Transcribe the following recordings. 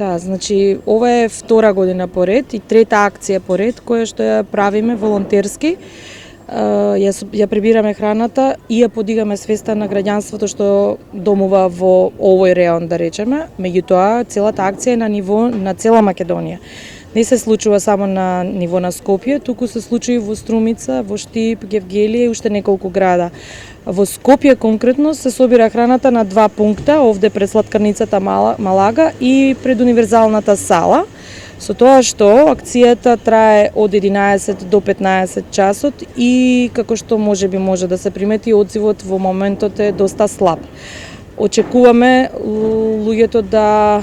Да, значи ова е втора година поред и трета акција поред која што ја правиме волонтерски. Ја прибираме храната и ја подигаме свеста на граѓанството што домува во овој реон, да речеме. Меѓутоа, целата акција е на ниво на цела Македонија. Не се случува само на ниво на Скопје, туку се случува и во Струмица, во Штип, Гевгелија и уште неколку града. Во Скопје конкретно се собира храната на два пункта, овде пред сладкарницата Малага и пред универзалната сала. Со тоа што акцијата трае од 11 до 15 часот и како што може да се примети, одзивот во моментот е доста слаб. Очекуваме луѓето да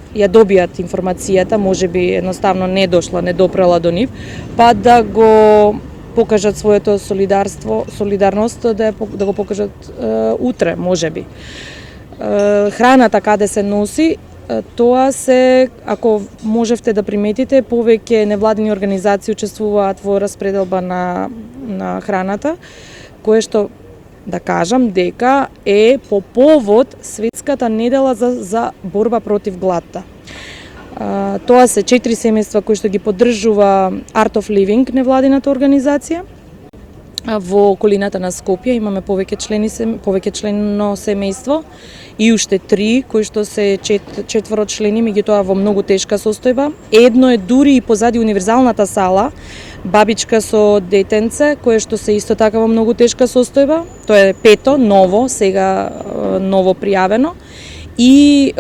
ја добијат информацијата, можеби едноставно не допрела до нив, па да го покажат своето солидарност, да го покажат утре, можеби. Храната каде се носи, тоа се, ако можевте да приметите, повеќе невладини организации учествуваат во распределба на храната, кое што да кажам дека е по повод Светската недела за борба против гладта. Тоа се 4 семејства кои што ги поддржува Art of Living, невладината организација. Во околината на Скопје имаме повеќе члено семејство и уште 3 кои што се четворочлени, меѓутоа во многу тешка состојба. Едно е дури и позади универзалната сала, бабичка со детенце, кое што се исто така во многу тешка состојба. Тоа е пето, сега ново пријавено. И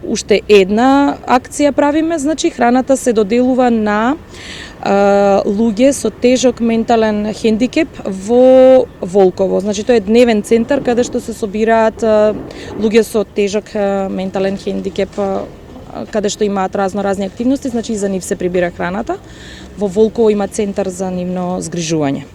уште една акција правиме, значи храната се доделува на луѓе со тежок ментален хендикеп во Волково. Значи тоа е дневен центар каде што се собираат луѓе со тежок ментален хендикеп, каде што имаат разни активности, значи и за нив се прибира храната. Во Волково има центар за нивно згрижување.